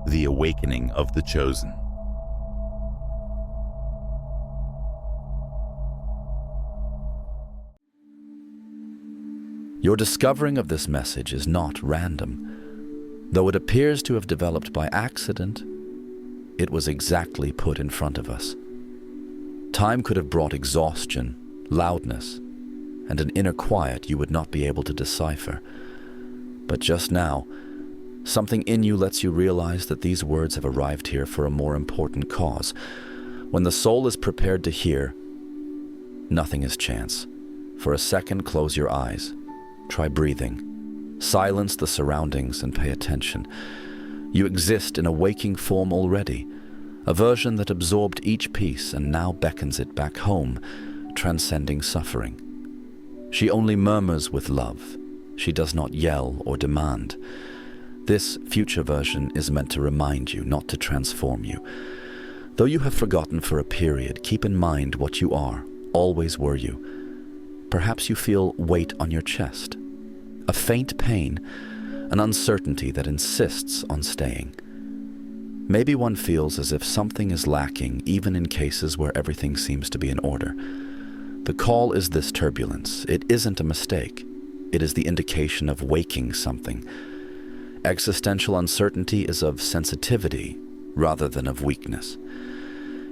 The Awakening of the Chosen. Your discovering of this message is not random. Though it appears to have developed by accident, it was exactly put in front of us. Time could have brought exhaustion, loudness, and an inner quiet you would not be able to decipher. But just now, something in you lets you realize that these words have arrived here for a more important cause. When the soul is prepared to hear, nothing is chance. For a second, close your eyes. Try breathing. Silence the surroundings and pay attention. You exist in a waking form already, a version that absorbed each piece and now beckons it back home, transcending suffering. She only murmurs with love. She does not yell or demand. This future version is meant to remind you, not to transform you. Though you have forgotten for a period, keep in mind what you are, always were you. Perhaps you feel weight on your chest, a faint pain, an uncertainty that insists on staying. Maybe one feels as if something is lacking, even in cases where everything seems to be in order. The call is this turbulence. It isn't a mistake. It is the indication of waking something. Existential uncertainty is of sensitivity rather than of weakness.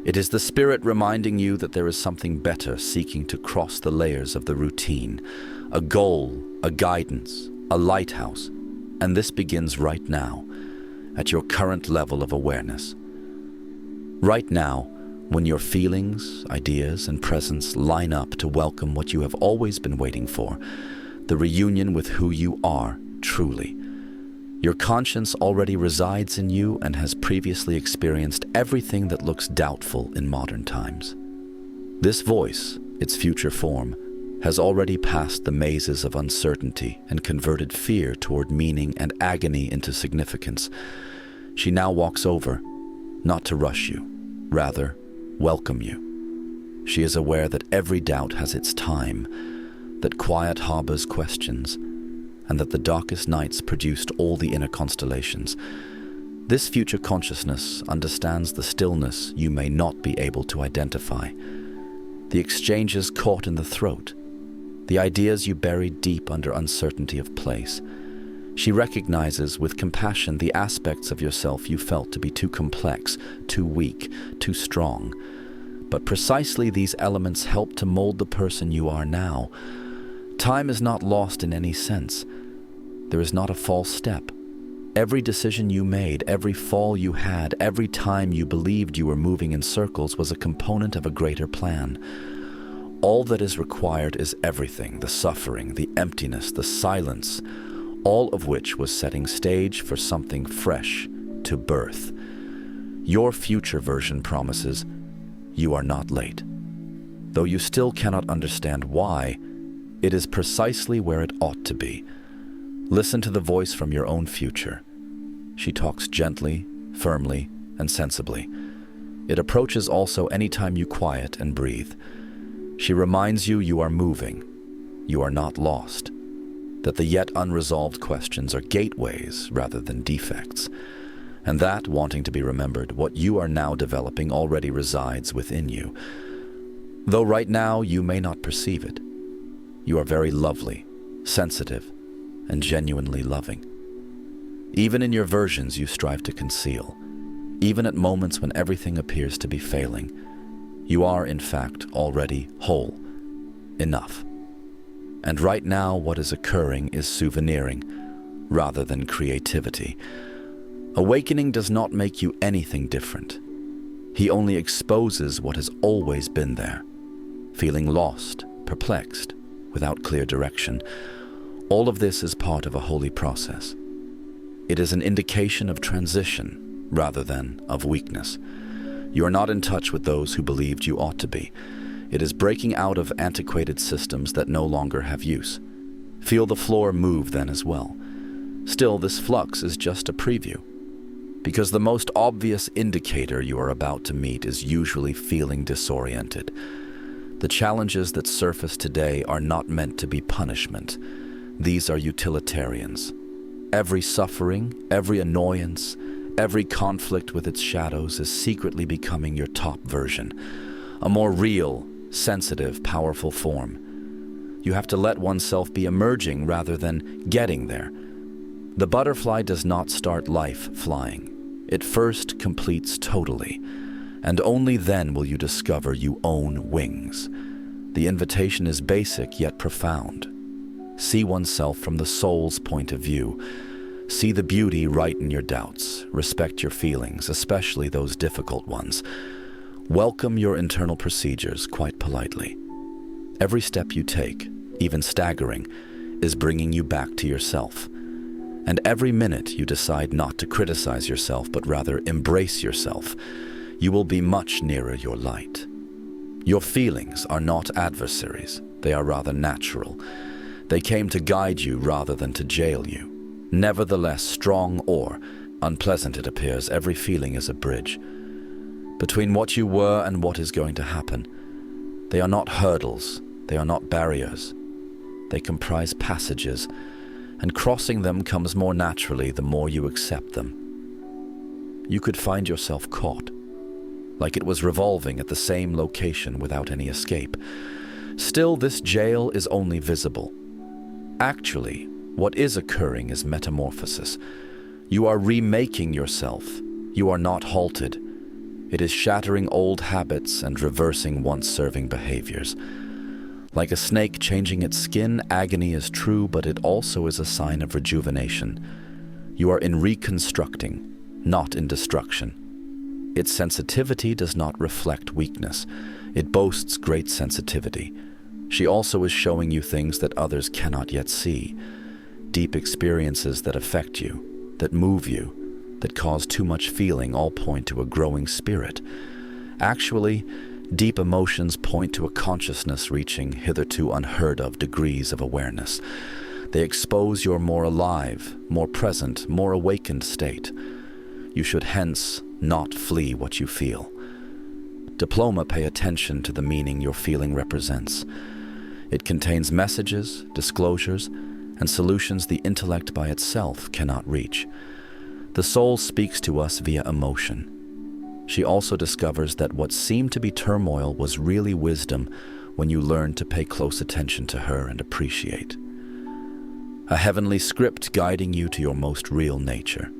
It is the spirit reminding you that there is something better seeking to cross the layers of the routine, a goal, a guidance, a lighthouse, and this begins right now, at your current level of awareness. Right now, when your feelings, ideas, and presence line up to welcome what you have always been waiting for, the reunion with who you are truly. Your conscience already resides in you and has previously experienced everything that looks doubtful in modern times. This voice, its future form, has already passed the mazes of uncertainty and converted fear toward meaning and agony into significance. She now walks over, not to rush you, rather, welcome you. She is aware that every doubt has its time, that quiet harbors questions, and that the darkest nights produced all the inner constellations. This future consciousness understands the stillness you may not be able to identify, the exchanges caught in the throat, the ideas you buried deep under uncertainty of place. She recognizes with compassion the aspects of yourself you felt to be too complex, too weak, too strong. But precisely these elements help to mold the person you are now. Time is not lost in any sense. There is not a false step. Every decision you made, every fall you had, every time you believed you were moving in circles was a component of a greater plan. All that is required is everything, the suffering, the emptiness, the silence, all of which was setting stage for something fresh to birth. Your future version promises you are not late. Though you still cannot understand why, it is precisely where it ought to be. Listen to the voice from your own future. She talks gently, firmly, and sensibly. It approaches also anytime you quiet and breathe. She reminds you you are moving, you are not lost, that the yet unresolved questions are gateways rather than defects, and that, wanting to be remembered, what you are now developing already resides within you. Though right now you may not perceive it, you are very lovely, sensitive, and genuinely loving. Even in your versions you strive to conceal, even at moments when everything appears to be failing, you are in fact already whole, enough. And right now what is occurring is souveniring rather than creativity. Awakening does not make you anything different. He only exposes what has always been there, feeling lost, perplexed, without clear direction. All of this is part of a holy process. It is an indication of transition rather than of weakness. You are not in touch with those who believed you ought to be. It is breaking out of antiquated systems that no longer have use. Feel the floor move then as well. Still, this flux is just a preview, because the most obvious indicator you are about to meet is usually feeling disoriented. The challenges that surface today are not meant to be punishment. These are utilitarians. Every suffering, every annoyance, Every conflict with its shadows is secretly becoming your top version, a more real, sensitive, powerful form. You have to let oneself be emerging rather than getting there. The butterfly does not start life flying. It first completes totally, and only then will you discover you own wings. The invitation is basic yet profound. See oneself from the soul's point of view. See the beauty right in your doubts. Respect your feelings, especially those difficult ones. Welcome your internal procedures quite politely. Every step you take, even staggering, is bringing you back to yourself. And every minute you decide not to criticize yourself, but rather embrace yourself, you will be much nearer your light. Your feelings are not adversaries. They are rather natural. They came to guide you rather than to jail you. Nevertheless, strong or unpleasant it appears, every feeling is a bridge between what you were and what is going to happen. They are not hurdles, they are not barriers. They comprise passages, and crossing them comes more naturally the more you accept them. You could find yourself caught, like it was revolving at the same location without any escape. Still, this jail is only visible. Actually, what is occurring is metamorphosis. You are remaking yourself. You are not halted. It is shattering old habits and reversing once-serving behaviors. Like a snake changing its skin, agony is true, but it also is a sign of rejuvenation. You are in reconstructing, not in destruction. Its sensitivity does not reflect weakness. It boasts great sensitivity. She also is showing you things that others cannot yet see. Deep experiences that affect you, that move you, that cause too much feeling all point to a growing spirit. Actually, deep emotions point to a consciousness reaching hitherto unheard of degrees of awareness. They expose your more alive, more present, more awakened state. You should hence not flee what you feel. Diploma, pay attention to the meaning your feeling represents. It contains messages, disclosures, and solutions the intellect by itself cannot reach. The soul speaks to us via emotion. She also discovers that what seemed to be turmoil was really wisdom when you learn to pay close attention to her and appreciate. A heavenly script guiding you to your most real nature.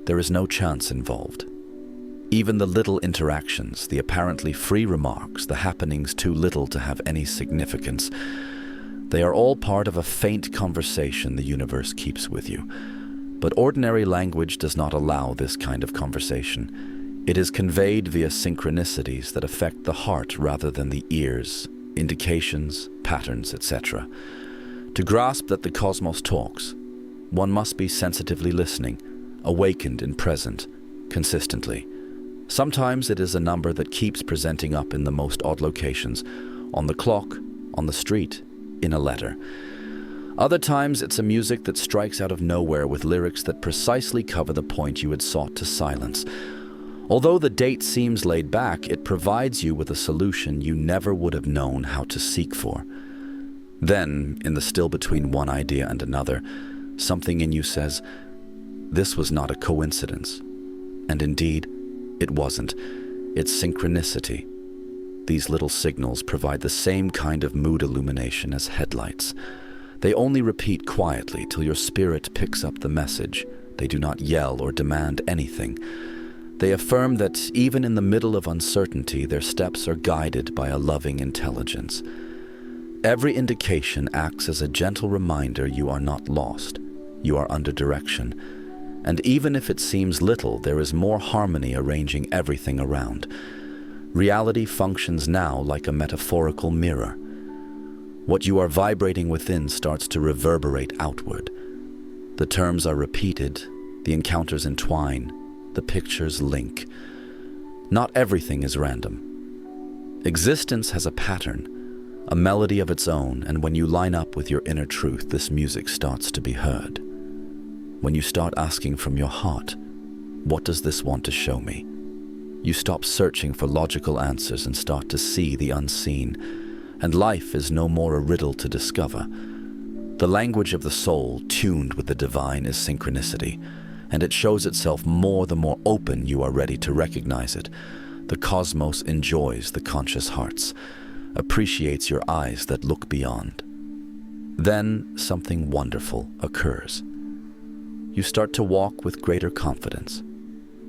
There is no chance involved. Even the little interactions, the apparently free remarks, the happenings too little to have any significance, they are all part of a faint conversation the universe keeps with you. But ordinary language does not allow this kind of conversation. It is conveyed via synchronicities that affect the heart rather than the ears, indications, patterns, etc. To grasp that the cosmos talks, one must be sensitively listening, awakened and present, consistently. Sometimes it is a number that keeps presenting up in the most odd locations, on the clock, on the street, in a letter. Other times it's a music that strikes out of nowhere with lyrics that precisely cover the point you had sought to silence. Although the date seems laid back, it provides you with a solution you never would have known how to seek for. Then, in the still between one idea and another, something in you says, this was not a coincidence. And indeed, it wasn't. It's synchronicity. These little signals provide the same kind of mood illumination as headlights. They only repeat quietly till your spirit picks up the message. They do not yell or demand anything. They affirm that even in the middle of uncertainty, their steps are guided by a loving intelligence. Every indication acts as a gentle reminder you are not lost. You are under direction. And even if it seems little, there is more harmony arranging everything around. Reality functions now like a metaphorical mirror. What you are vibrating within starts to reverberate outward. The terms are repeated, the encounters entwine, the pictures link. Not everything is random. Existence has a pattern, a melody of its own, and when you line up with your inner truth, this music starts to be heard. When you start asking from your heart, what does this want to show me? You stop searching for logical answers and start to see the unseen, and life is no more a riddle to discover. The language of the soul, tuned with the divine, is synchronicity, and it shows itself more the more open you are ready to recognize it. The cosmos enjoys the conscious hearts, appreciates your eyes that look beyond. Then something wonderful occurs. You start to walk with greater confidence,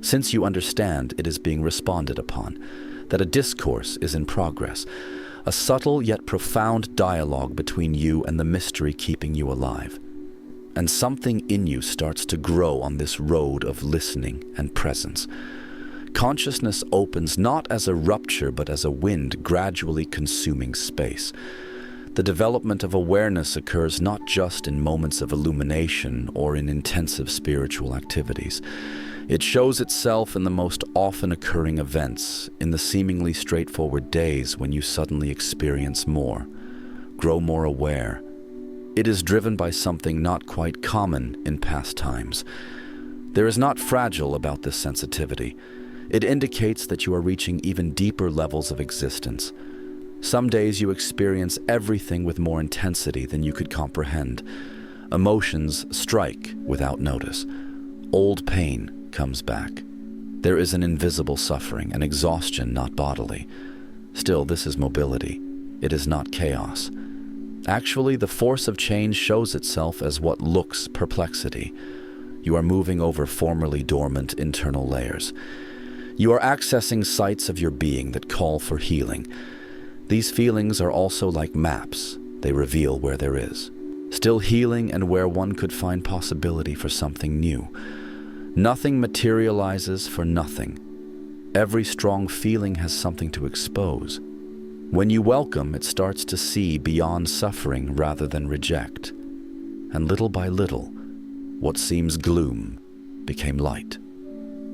since you understand it is being responded upon, that a discourse is in progress, a subtle yet profound dialogue between you and the mystery keeping you alive. And something in you starts to grow on this road of listening and presence. Consciousness opens not as a rupture but as a wind gradually consuming space. The development of awareness occurs not just in moments of illumination or in intensive spiritual activities. It shows itself in the most often occurring events, in the seemingly straightforward days when you suddenly experience more, grow more aware. It is driven by something not quite common in past times. There is not fragile about this sensitivity. It indicates that you are reaching even deeper levels of existence. Some days you experience everything with more intensity than you could comprehend. Emotions strike without notice. Old pain comes back. There is an invisible suffering, an exhaustion not bodily. Still, this is mobility. It is not chaos. Actually, the force of change shows itself as what looks perplexity. You are moving over formerly dormant internal layers. You are accessing sites of your being that call for healing. These feelings are also like maps. They reveal where there is still healing and where one could find possibility for something new. Nothing materializes for nothing. Every strong feeling has something to expose. When you welcome, it starts to see beyond suffering rather than reject. And little by little, what seems gloom became light.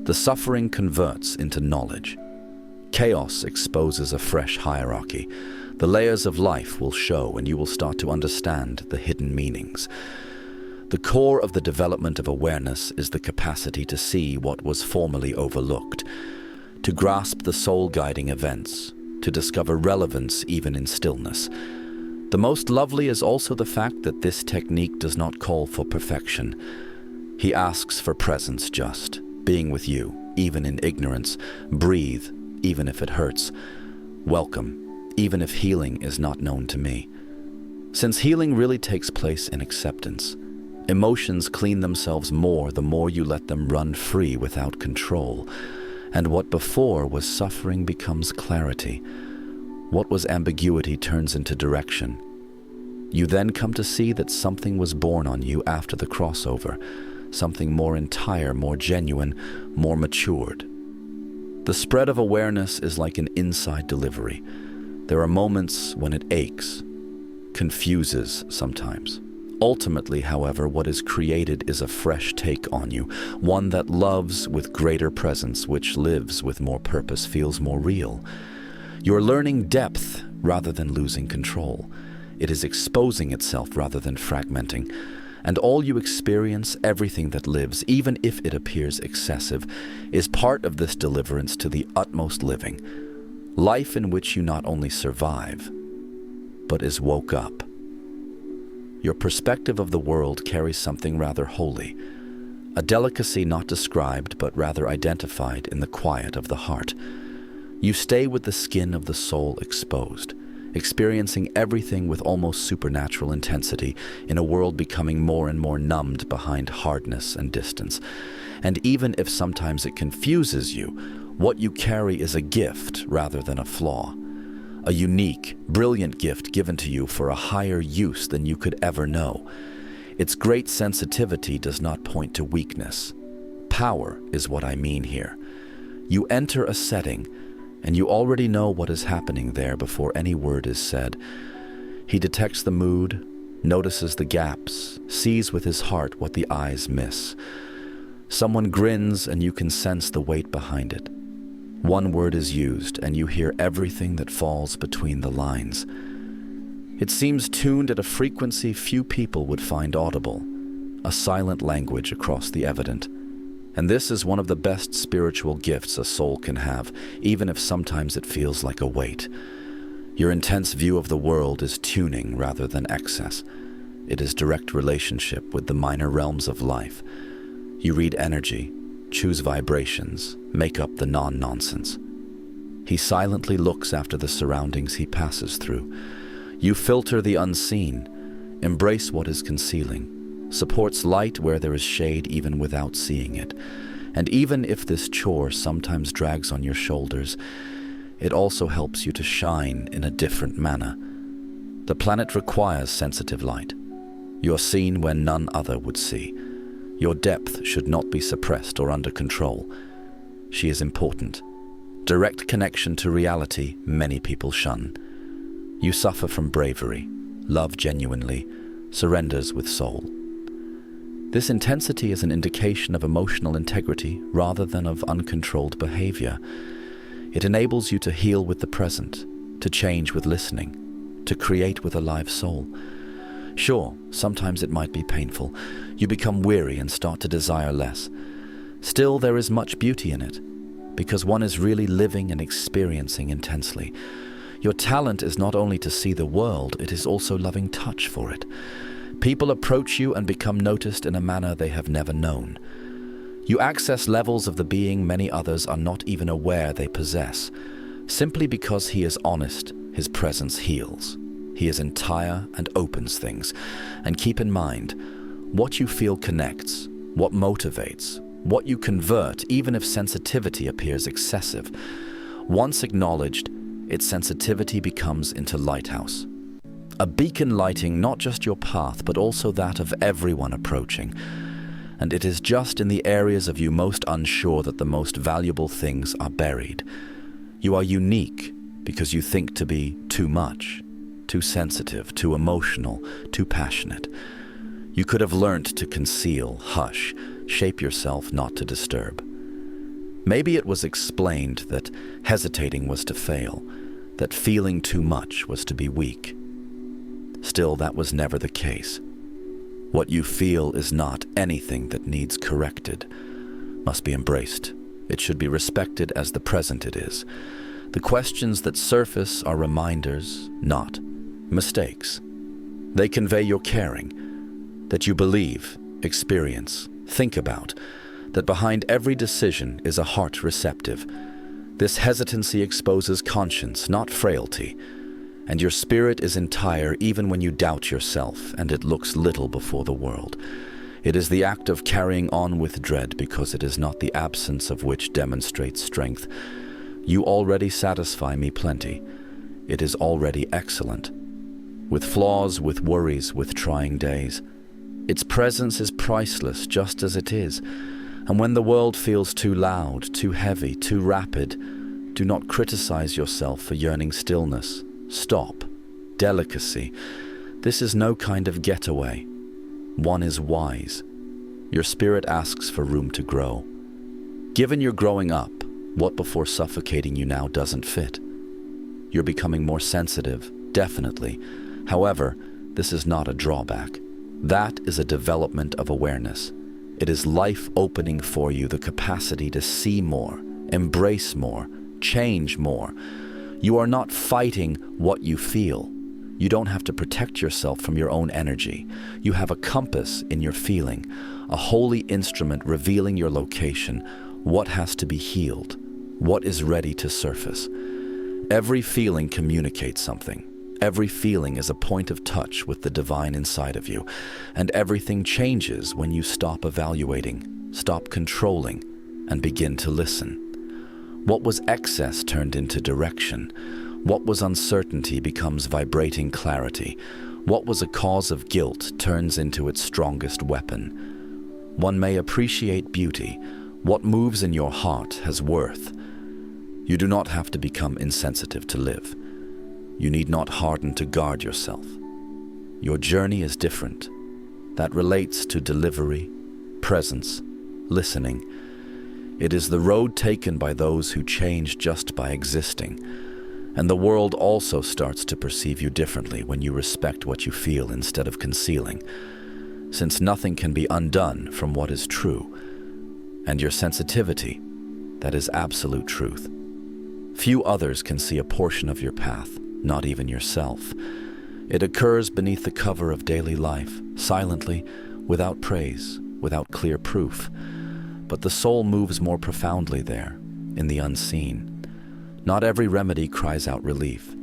The suffering converts into knowledge. Chaos exposes a fresh hierarchy. The layers of life will show, and you will start to understand the hidden meanings. The core of the development of awareness is the capacity to see what was formerly overlooked, to grasp the soul-guiding events, to discover relevance even in stillness. The most lovely is also the fact that this technique does not call for perfection. He asks for presence just, being with you, even in ignorance. Breathe, even if it hurts. Welcome, even if healing is not known to me. Since healing really takes place in acceptance, emotions clean themselves more the more you let them run free without control. And what before was suffering becomes clarity. What was ambiguity turns into direction. You then come to see that something was born on you after the crossover, something more entire, more genuine, more matured. The spread of awareness is like an inside delivery. There are moments when it aches, confuses sometimes. Ultimately, however, what is created is a fresh take on you, one that loves with greater presence, which lives with more purpose, feels more real. You're learning depth rather than losing control. It is exposing itself rather than fragmenting. And all you experience, everything that lives, even if it appears excessive, is part of this deliverance to the utmost living. Life in which you not only survive, but is woke up. Your perspective of the world carries something rather holy, a delicacy not described but rather identified in the quiet of the heart. You stay with the skin of the soul exposed, experiencing everything with almost supernatural intensity in a world becoming more and more numbed behind hardness and distance. And even if sometimes it confuses you, what you carry is a gift rather than a flaw. A unique, brilliant gift given to you for a higher use than you could ever know. Its great sensitivity does not point to weakness. Power is what I mean here. You enter a setting, and you already know what is happening there before any word is said. He detects the mood, notices the gaps, sees with his heart what the eyes miss. Someone grins, and you can sense the weight behind it. One word is used, and you hear everything that falls between the lines. It seems tuned at a frequency few people would find audible, a silent language across the evident. And this is one of the best spiritual gifts a soul can have, even if sometimes it feels like a weight. Your intense view of the world is tuning rather than excess. It is direct relationship with the minor realms of life. You read energy, choose vibrations, make up the non-nonsense. He silently looks after the surroundings he passes through. You filter the unseen, embrace what is concealing, supports light where there is shade even without seeing it. And even if this chore sometimes drags on your shoulders, it also helps you to shine in a different manner. The planet requires sensitive light. You are seen when none other would see. Your depth should not be suppressed or under control. She is important. Direct connection to reality many people shun. You suffer from bravery, love genuinely, surrenders with soul. This intensity is an indication of emotional integrity rather than of uncontrolled behavior. It enables you to heal with the present, to change with listening, to create with a live soul. Sure, sometimes it might be painful. You become weary and start to desire less. Still, there is much beauty in it, because one is really living and experiencing intensely. Your talent is not only to see the world, it is also loving touch for it. People approach you and become noticed in a manner they have never known. You access levels of the being many others are not even aware they possess. Simply because he is honest, his presence heals. He is entire and opens things. And keep in mind, what you feel connects, what motivates, what you convert, even if sensitivity appears excessive. Once acknowledged, its sensitivity becomes into lighthouse. A beacon lighting not just your path, but also that of everyone approaching. And it is just in the areas of you most unsure that the most valuable things are buried. You are unique because you think to be too much, too sensitive, too emotional, too passionate. You could have learnt to conceal, hush, shape yourself not to disturb. Maybe it was explained that hesitating was to fail, that feeling too much was to be weak. Still, that was never the case. What you feel is not anything that needs corrected, must be embraced. It should be respected as the present it is. The questions that surface are reminders, not mistakes. They convey your caring, that you believe, experience, think about, that behind every decision is a heart receptive. This hesitancy exposes conscience, not frailty. And your spirit is entire even when you doubt yourself and it looks little before the world. It is the act of carrying on with dread because it is not the absence of which demonstrates strength. You already satisfy me plenty. It is already excellent. With flaws, with worries, with trying days. Its presence is priceless just as it is. And when the world feels too loud, too heavy, too rapid, do not criticize yourself for yearning stillness. Stop. Delicacy. This is no kind of getaway. One is wise. Your spirit asks for room to grow. Given you're growing up, what before suffocating you now doesn't fit? You're becoming more sensitive, definitely. However, this is not a drawback. That is a development of awareness. It is life opening for you the capacity to see more, embrace more, change more. You are not fighting what you feel. You don't have to protect yourself from your own energy. You have a compass in your feeling, a holy instrument revealing your location, what has to be healed, what is ready to surface. Every feeling communicates something. Every feeling is a point of touch with the divine inside of you, and everything changes when you stop evaluating, stop controlling, and begin to listen. What was excess turned into direction. What was uncertainty becomes vibrating clarity. What was a cause of guilt turns into its strongest weapon. One may appreciate beauty. What moves in your heart has worth. You do not have to become insensitive to live. You need not harden to guard yourself. Your journey is different. That relates to delivery, presence, listening. It is the road taken by those who change just by existing. And the world also starts to perceive you differently when you respect what you feel instead of concealing, since nothing can be undone from what is true. And your sensitivity, that is absolute truth. Few others can see a portion of your path, not even yourself. It occurs beneath the cover of daily life, silently, without praise, without clear proof, but the soul moves more profoundly there, in the unseen. Not every remedy cries out relief.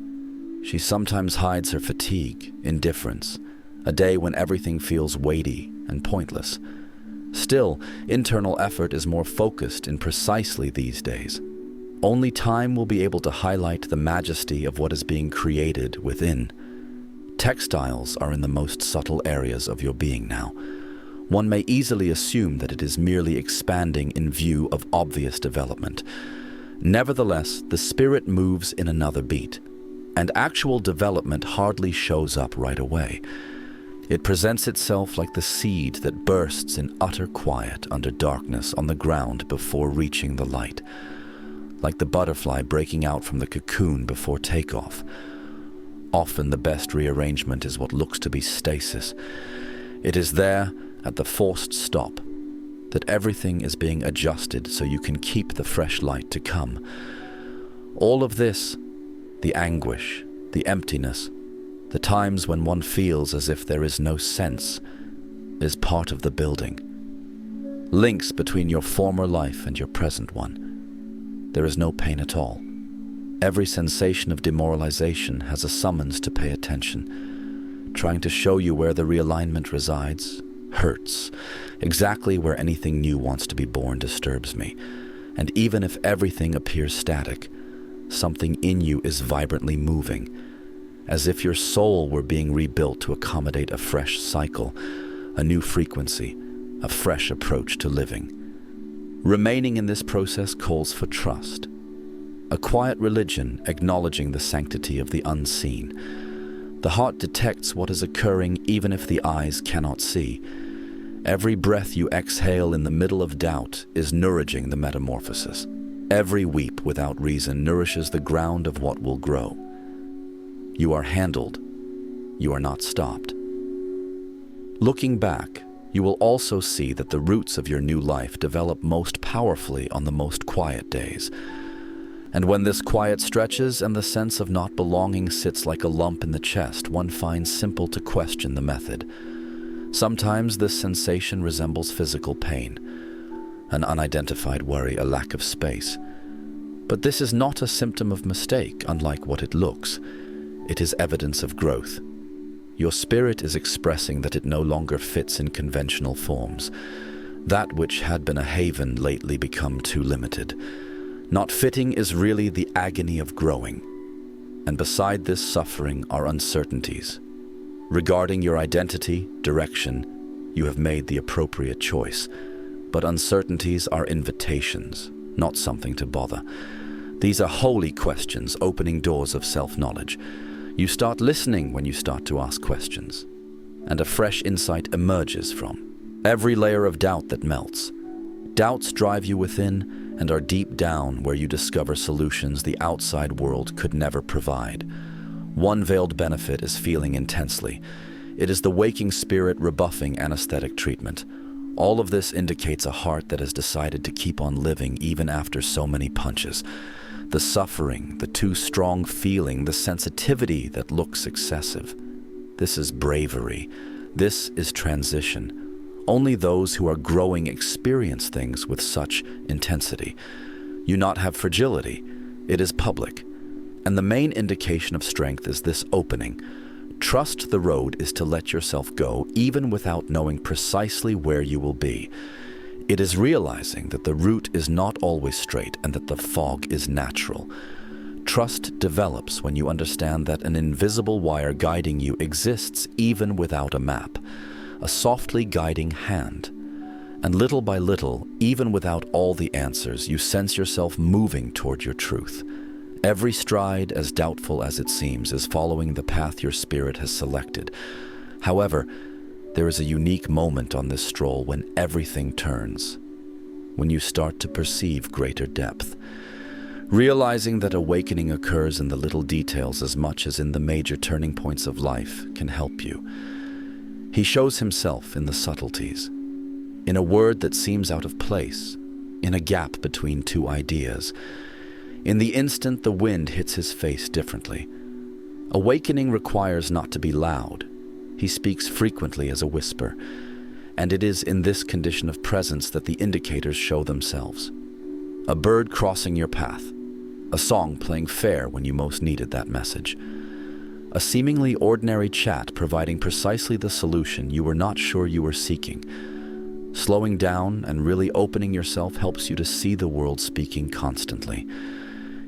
She sometimes hides her fatigue, indifference, a day when everything feels weighty and pointless. Still, internal effort is more focused in precisely these days. Only time will be able to highlight the majesty of what is being created within. Textiles are in the most subtle areas of your being now. One may easily assume that it is merely expanding in view of obvious development. Nevertheless, the spirit moves in another beat, and actual development hardly shows up right away. It presents itself like the seed that bursts in utter quiet under darkness on the ground before reaching the light, like the butterfly breaking out from the cocoon before takeoff. Often the best rearrangement is what looks to be stasis. It is there, at the forced stop, that everything is being adjusted so you can keep the fresh light to come. All of this, the anguish, the emptiness, the times when one feels as if there is no sense, is part of the building. Links between your former life and your present one. There is no pain at all. Every sensation of demoralization has a summons to pay attention, trying to show you where the realignment resides, hurts, exactly where anything new wants to be born disturbs me. And even if everything appears static, something in you is vibrantly moving, as if your soul were being rebuilt to accommodate a fresh cycle, a new frequency, a fresh approach to living. Remaining in this process calls for trust, a quiet religion acknowledging the sanctity of the unseen. The heart detects what is occurring even if the eyes cannot see. Every breath you exhale in the middle of doubt is nourishing the metamorphosis. Every weep without reason nourishes the ground of what will grow. You are handled. You are not stopped. Looking back, you will also see that the roots of your new life develop most powerfully on the most quiet days. And when this quiet stretches and the sense of not belonging sits like a lump in the chest, one finds simple to question the method. Sometimes this sensation resembles physical pain, an unidentified worry, a lack of space. But this is not a symptom of mistake, unlike what it looks. It is evidence of growth. Your spirit is expressing that it no longer fits in conventional forms. That which had been a haven lately become too limited. Not fitting is really the agony of growing. And beside this suffering are uncertainties. Regarding your identity, direction, you have made the appropriate choice. But uncertainties are invitations, not something to bother. These are holy questions opening doors of self-knowledge. You start listening when you start to ask questions, and a fresh insight emerges from every layer of doubt that melts. Doubts drive you within and are deep down where you discover solutions the outside world could never provide. One veiled benefit is feeling intensely. It is the waking spirit rebuffing anesthetic treatment. All of this indicates a heart that has decided to keep on living even after so many punches. The suffering, the too strong feeling, the sensitivity that looks excessive. This is bravery. This is transition. Only those who are growing experience things with such intensity. You not have fragility. It is public. And the main indication of strength is this opening. Trust the road is to let yourself go, even without knowing precisely where you will be. It is realizing that the route is not always straight and that the fog is natural. Trust develops when you understand that an invisible wire guiding you exists even without a map, a softly guiding hand. And little by little, even without all the answers, you sense yourself moving toward your truth. Every stride, as doubtful as it seems, is following the path your spirit has selected. However, there is a unique moment on this stroll when everything turns, when you start to perceive greater depth. Realizing that awakening occurs in the little details as much as in the major turning points of life can help you. He shows himself in the subtleties, in a word that seems out of place, in a gap between two ideas. In the instant the wind hits his face differently. Awakening requires not to be loud. He speaks frequently as a whisper. and it is in this condition of presence that the indicators show themselves. A bird crossing your path, a song playing fair when you most needed that message, a seemingly ordinary chat providing precisely the solution you were not sure you were seeking. Slowing down and really opening yourself helps you to see the world speaking constantly.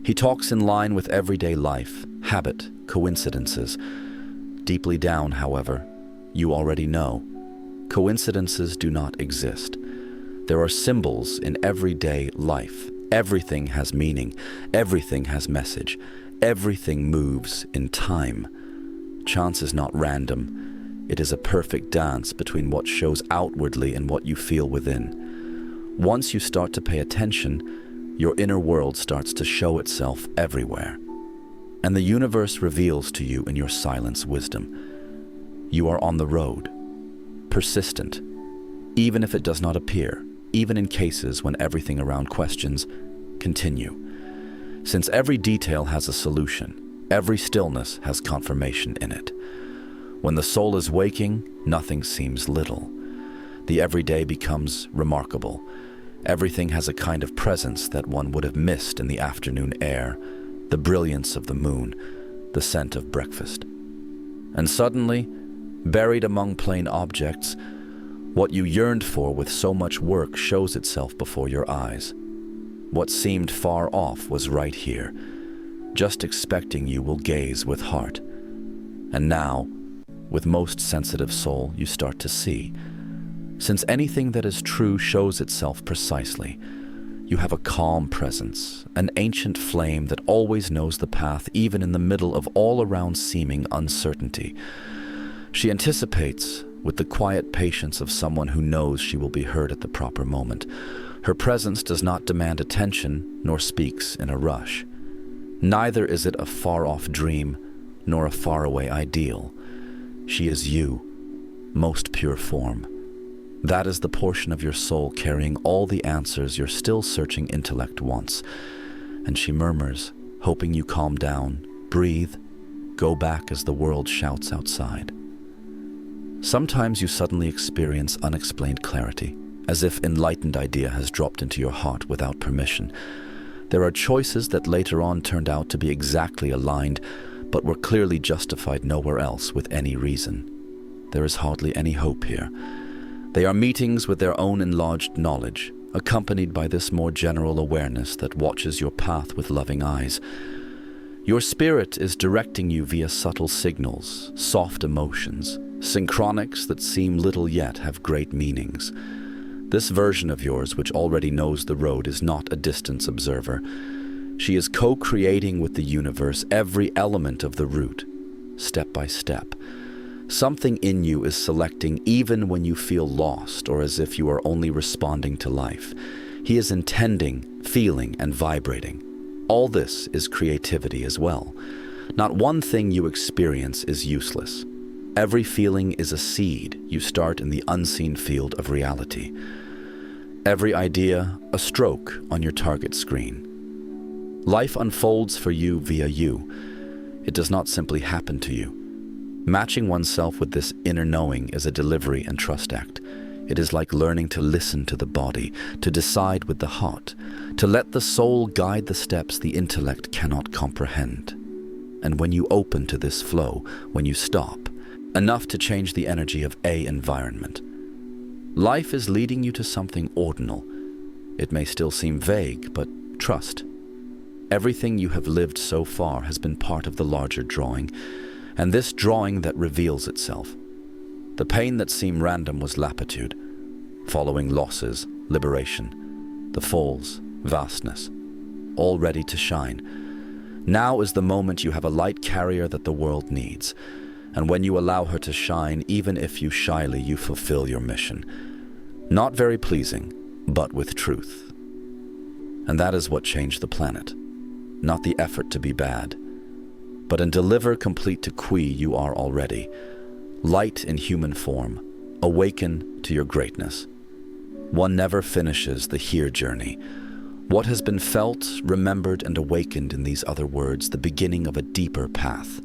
He talks in line with everyday life, habit, coincidences. Deeply down, however, you already know, coincidences do not exist. There are symbols in everyday life. Everything has meaning. Everything has message. Everything moves in time. Chance is not random. It is a perfect dance between what shows outwardly and what you feel within. Once you start to pay attention, your inner world starts to show itself everywhere. And the universe reveals to you in your silence wisdom. You are on the road, persistent, even if it does not appear, even in cases when everything around questions. Continue. Since every detail has a solution, every stillness has confirmation in it. When the soul is waking, nothing seems little. The everyday becomes remarkable. Everything has a kind of presence that one would have missed in the afternoon air, the brilliance of the moon, the scent of breakfast. And suddenly, buried among plain objects, what you yearned for with so much work shows itself before your eyes. What seemed far off was right here. Just expecting you will gaze with heart. And now, with most sensitive soul, you start to see. Since anything that is true shows itself precisely, you have a calm presence, an ancient flame that always knows the path even in the middle of all-around seeming uncertainty. She anticipates with the quiet patience of someone who knows she will be heard at the proper moment. Her presence does not demand attention nor speaks in a rush. Neither is it a far-off dream nor a faraway ideal. She is you, most pure form. That is the portion of your soul carrying all the answers your still searching intellect wants. And she murmurs, hoping you calm down, breathe, go back as the world shouts outside. Sometimes you suddenly experience unexplained clarity, as if enlightened idea has dropped into your heart without permission. There are choices that later on turned out to be exactly aligned, but were clearly justified nowhere else with any reason. There is hardly any hope here. They are meetings with their own enlarged knowledge, accompanied by this more general awareness that watches your path with loving eyes. Your spirit is directing you via subtle signals, soft emotions, synchronics that seem little yet have great meanings. This version of yours, which already knows the road, is not a distant observer. She is co-creating with the universe every element of the route, step by step. Something in you is selecting even when you feel lost or as if you are only responding to life. He is intending, feeling, and vibrating. All this is creativity as well. Not one thing you experience is useless. Every feeling is a seed you start in the unseen field of reality. Every idea, a stroke on your target screen. Life unfolds for you via you. It does not simply happen to you. Matching oneself with this inner knowing is a delivery and trust act. It is like learning to listen to the body, to decide with the heart, to let the soul guide the steps the intellect cannot comprehend. And when you open to this flow, when you stop, enough to change the energy of a environment. Life is leading you to something ordinal. It may still seem vague, but trust. Everything you have lived so far has been part of the larger drawing, and this drawing that reveals itself. The pain that seemed random was lappitude, following losses, liberation, the falls, vastness, all ready to shine. Now is the moment you have a light carrier that the world needs, and when you allow her to shine, even if you shyly, you fulfill your mission. Not very pleasing, but with truth. And that is what changed the planet. Not the effort to be bad, but in deliver complete to 𝖔 you are already. Light in human form, awaken to your greatness. One never finishes the here journey. What has been felt, remembered, and awakened in these other words, the beginning of a deeper path.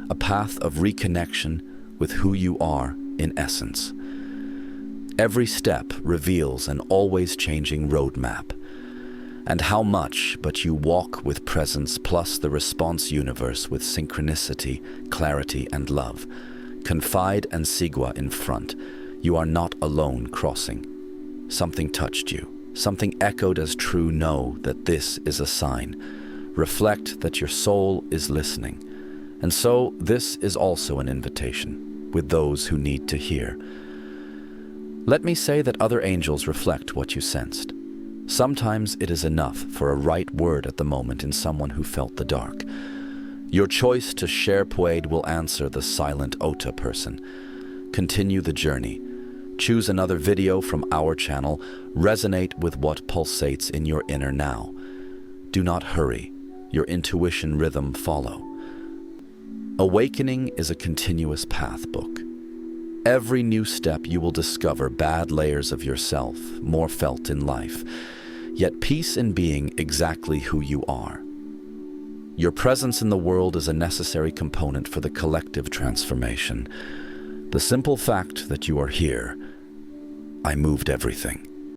A path of reconnection with who you are in essence. Every step reveals an always changing roadmap. And how much but you walk with presence plus the response universe with synchronicity, clarity, and love. Confide and 𖤔READ in front. You are not alone crossing. Something touched you. Something echoed as true. Know that this is a sign. Reflect that your soul is listening. And so this is also an invitation with those who need to hear. Let me say that other angels reflect what you sensed. Sometimes it is enough for a right word at the moment in someone who felt the dark. Your choice to share 𖤔READ will answer the silent OTA person. Continue the journey. Choose another video from our channel. Resonate with what pulsates in your inner now. Do not hurry. Your intuition rhythm follow. Awakening is a continuous path book. Every new step you will discover bad layers of yourself, more felt in life, yet peace in being exactly who you are. Your presence in the world is a necessary component for the collective transformation. The simple fact that you are here, I moved everything.